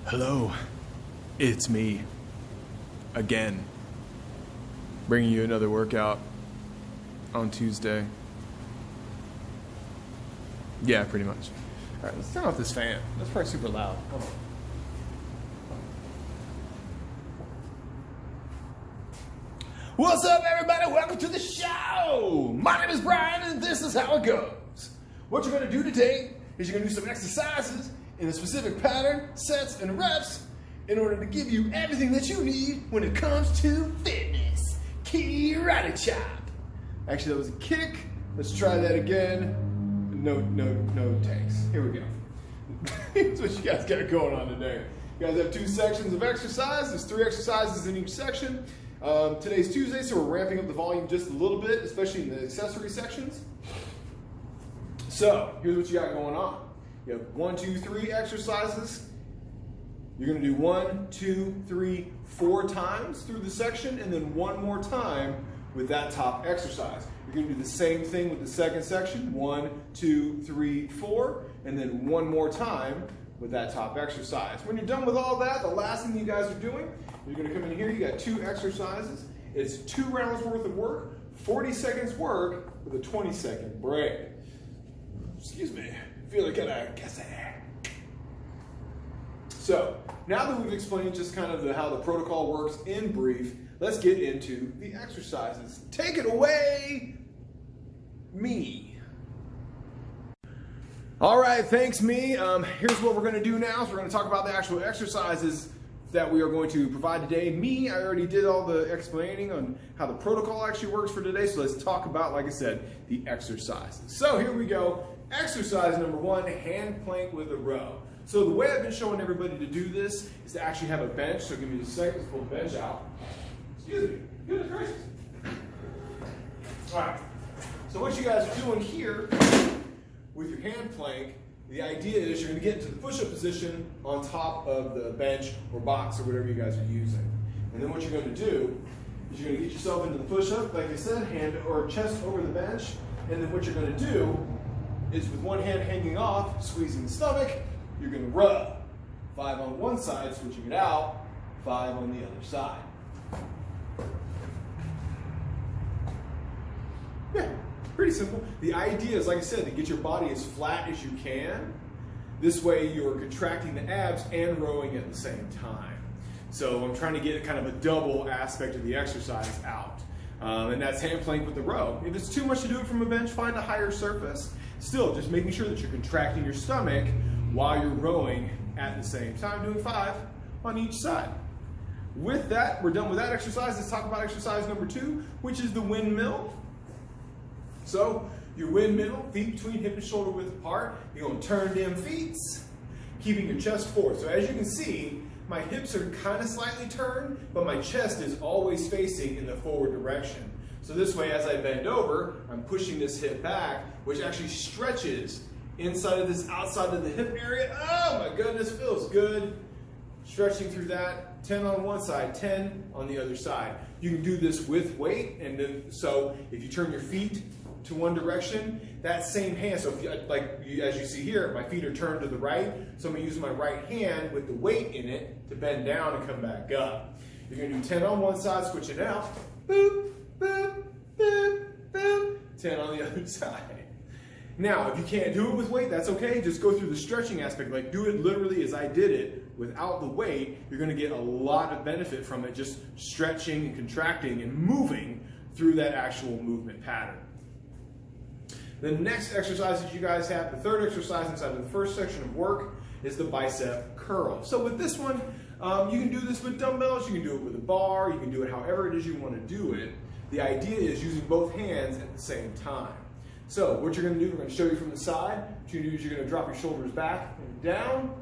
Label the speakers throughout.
Speaker 1: Hello, it's me, again, bringing you another workout on Tuesday. Yeah, pretty much. All right, let's turn off this fan. That's probably super loud. Hold on. What's up, everybody? Welcome to the show. My name is Brian, and this is how it goes. What you're gonna do today is you're gonna do some exercises in a specific pattern, sets, and reps in order to give you everything that you need when it comes to fitness. Karate chop. Actually, that was a kick. Let's try that again. No takes. Here we go. That's what you guys got going on today. You guys have 2 sections of exercise. There's 3 exercises in each section. Today's Tuesday, so we're ramping up the volume just a little bit, especially in the accessory sections. So here's what you got going on. You have 1, 2, 3 exercises. You're going to do 1, 2, 3, 4 times through the section, and then 1 more time with that top exercise. You're going to do the same thing with the second section, 1, 2, 3, 4, and then 1 more time with that top exercise. When you're done with all that, the last thing you guys are doing, you're going to come in here, you got 2 exercises. It's 2 rounds worth of work, 40 seconds work with a 20-second break. Excuse me, I feel like I guess I. So, now that we've explained just kind of how the protocol works in brief, let's get into the exercises. Take it away, me. All right, thanks, me. Here's what we're going to do now. So we're going to talk about the actual exercises that we are going to provide today. Me, I already did all the explaining on how the protocol actually works for today. So let's talk about, like I said, the exercises. So here we go. Exercise number 1, hand plank with a row. So the way I've been showing everybody to do this is to actually have a bench. So give me just a second, let's pull the bench out. Excuse me, goodness gracious. All right, so what you guys are doing here with your hand plank, the idea is you're gonna get into the push-up position on top of the bench or box or whatever you guys are using. And then what you're gonna do is you're gonna get yourself into the push-up, like I said, hand or chest over the bench. And then what you're gonna do is with one hand hanging off, squeezing the stomach, you're gonna rub. 5 on one side, switching it out, 5 on the other side. Yeah, pretty simple. The idea is, like I said, to get your body as flat as you can. This way you're contracting the abs and rowing at the same time. So I'm trying to get kind of a double aspect of the exercise out. And that's hand plank with the row. If it's too much to do it from a bench, find a higher surface. Still, just making sure that you're contracting your stomach while you're rowing at the same time, doing 5 on each side. With that, we're done with that exercise. Let's talk about exercise number 2, which is the windmill. So, your windmill, feet between hip and shoulder width apart. You're going to turn them feet, keeping your chest forward. So as you can see, my hips are kind of slightly turned, but my chest is always facing in the forward direction. So this way, as I bend over, I'm pushing this hip back, which actually stretches inside of this outside of the hip area. Oh my goodness, feels good. Stretching through that, 10 on one side, 10 on the other side. You can do this with weight, and then, so if you turn your feet to one direction, that same hand, so if you, as you see here, my feet are turned to the right, so I'm gonna use my right hand with the weight in it to bend down and come back up. You're gonna do 10 on one side, switch it out, boop, boop, boop, boop, 10 on the other side. Now, if you can't do it with weight, that's okay. Just go through the stretching aspect. Like, do it literally as I did it without the weight. You're going to get a lot of benefit from it, just stretching and contracting and moving through that actual movement pattern. The next exercise that you guys have, the third exercise inside of the first section of work, is the bicep curl. So with this one, you can do this with dumbbells, you can do it with a bar, you can do it however it is you want to do it. The idea is using both hands at the same time. So what you're going to do, we're going to show you from the side. What you're going to do is you're going to drop your shoulders back and down.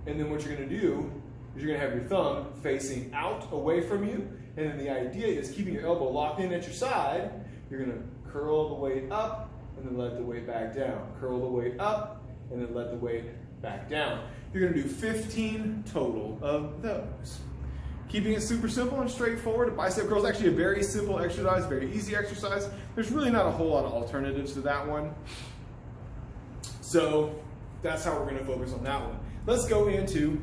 Speaker 1: And then what you're going to do is you're going to have your thumb facing out away from you. And then the idea is keeping your elbow locked in at your side. You're going to curl the weight up and then let the weight back down. Curl the weight up and then let the weight back down. You're going to do 15 total of those. Keeping it super simple and straightforward. A bicep curl is actually a very simple exercise, very easy exercise. There's really not a whole lot of alternatives to that one. So that's how we're going to focus on that one. Let's go into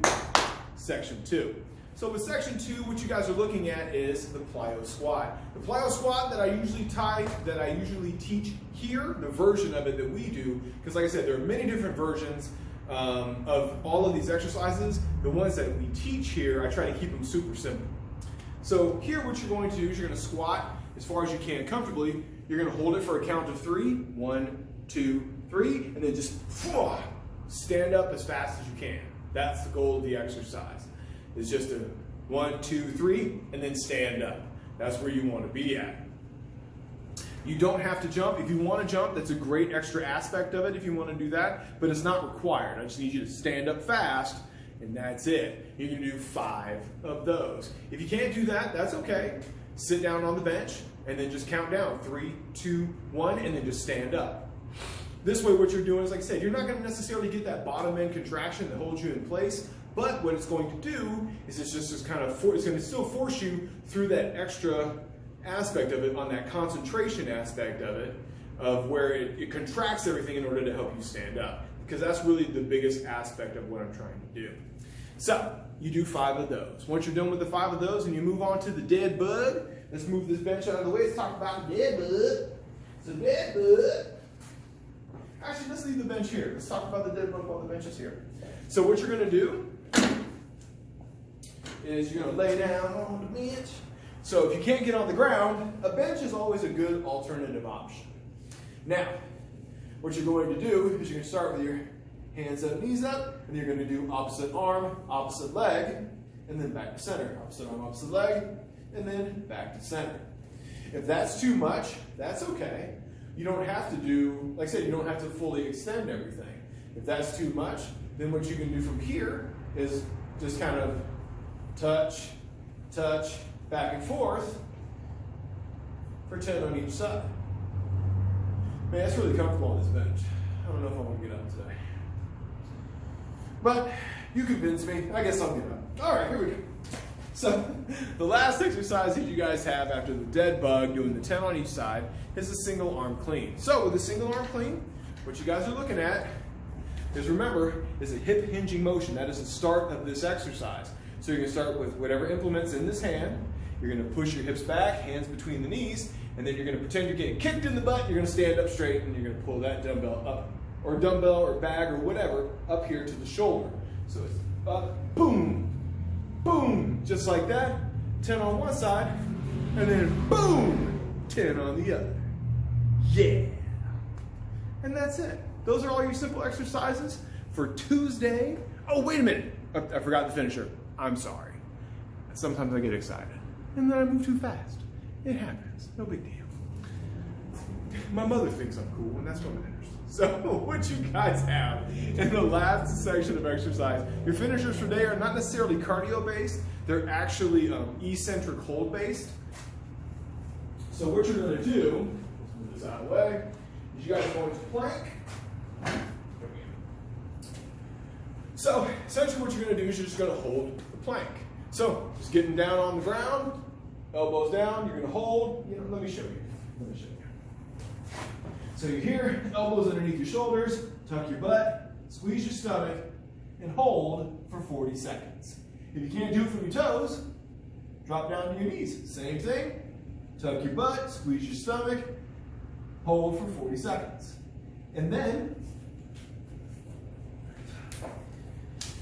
Speaker 1: section 2. So with section 2, what you guys are looking at is the plyo squat. The plyo squat that I usually teach here, the version of it that we do, because like I said, there are many different versions of all of these exercises. The ones that we teach here, I try to keep them super simple. So here what you're going to do is you're going to squat as far as you can comfortably. You're going to hold it for a count of 3. 1, 2, 3, and then just stand up as fast as you can. That's the goal of the exercise. It's just a 1, 2, 3, and then stand up. That's where you want to be at. You don't have to jump. If you want to jump, that's a great extra aspect of it if you want to do that, but it's not required. I just need you to stand up fast, and that's it. You can do 5 of those. If you can't do that, that's okay. Sit down on the bench, and then just count down. 3, 2, 1, and then just stand up. This way what you're doing is, like I said, you're not going to necessarily get that bottom end contraction that holds you in place, but what it's going to do is it's just kind of, it's going to still force you through that extra aspect of it, on that concentration aspect of it, of where it contracts everything in order to help you stand up. Because that's really the biggest aspect of what I'm trying to do. So, you do 5 of those. Once you're done with the 5 of those and you move on to the dead bug, let's move this bench out of the way. Let's talk about dead bug. So dead bug. Actually, let's leave the bench here. Let's talk about the dead bug while the bench is here. So what you're going to do is you're going to lay down on the bench. So if you can't get on the ground, a bench is always a good alternative option. Now, what you're going to do is you're going to start with your hands up, knees up, and you're going to do opposite arm, opposite leg, and then back to center. Opposite arm, opposite leg, and then back to center. If that's too much, that's okay. You don't have to do, like I said, you don't have to fully extend everything. If that's too much, then what you can do from here is just kind of touch, touch, back and forth for 10 on each side. Man, it's really comfortable on this bench. I don't know if I want to get up today. But you convinced me. I guess I'll get up. All right, here we go. So the last exercise that you guys have after the dead bug, doing the 10 on each side, is a single arm clean. So with a single arm clean, what you guys are looking at is, remember, is a hip hinging motion. That is the start of this exercise. So you're going to start with whatever implement's in this hand. You're going to push your hips back, hands between the knees, and then you're going to pretend you're getting kicked in the butt. You're going to stand up straight, and you're going to pull that dumbbell up, or dumbbell or bag or whatever, up here to the shoulder. So it's up, boom, boom, just like that. 10 on one side, and then boom, 10 on the other. Yeah. And that's it. Those are all your simple exercises for Tuesday. Oh, wait a minute. I forgot the finisher. I'm sorry. Sometimes I get excited, and then I move too fast. It happens. No big deal. My mother thinks I'm cool, and that's what matters. So what you guys have in the last section of exercise, your finishers for today are not necessarily cardio-based. They're actually eccentric hold-based. So what you're going to do, let's move this out of the way, is you guys are going to plank. So essentially what you're going to do is you're just going to hold the plank. So just getting down on the ground, elbows down, you're going to hold. Let me show you. So you're here, elbows underneath your shoulders, tuck your butt, squeeze your stomach, and hold for 40 seconds. If you can't do it from your toes, drop down to your knees. Same thing, tuck your butt, squeeze your stomach, hold for 40 seconds. And then,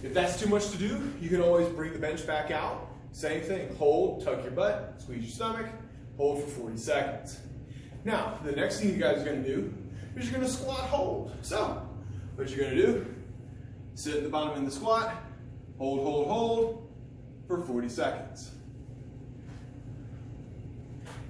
Speaker 1: if that's too much to do, you can always bring the bench back out. Same thing, hold, tuck your butt, squeeze your stomach, hold for 40 seconds. Now, the next thing you guys are going to do is you're going to squat hold. So, what you're going to do, sit at the bottom in the squat, hold, hold, hold for 40 seconds.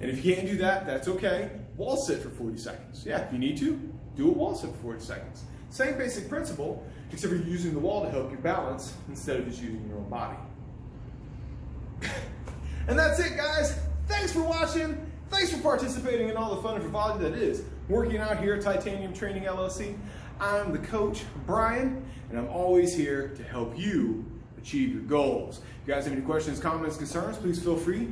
Speaker 1: And if you can't do that, that's okay. Wall sit for 40 seconds. Yeah, if you need to, do a wall sit for 40 seconds. Same basic principle, except for you're using the wall to help you balance instead of just using your own body. And that's it, guys. Thanks for watching. Thanks for participating in all the fun and frivolity that is working out here at Titanium Training LLC. I'm the coach, Brian, and I'm always here to help you achieve your goals. If you guys have any questions, comments, concerns, please feel free.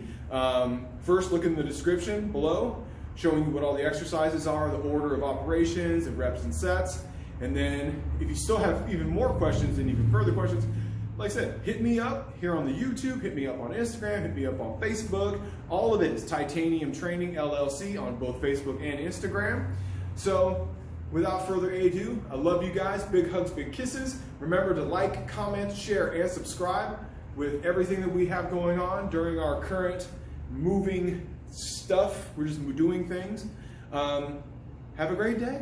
Speaker 1: First, look in the description below, showing you what all the exercises are, the order of operations, and reps and sets. And then, if you still have even more questions and even further questions, like I said, hit me up here on the YouTube, hit me up on Instagram, hit me up on Facebook. All of it is Titanium Training LLC on both Facebook and Instagram. So without further ado, I love you guys. Big hugs, big kisses. Remember to like, comment, share, and subscribe with everything that we have going on during our current moving stuff. We're just doing things. Have a great day.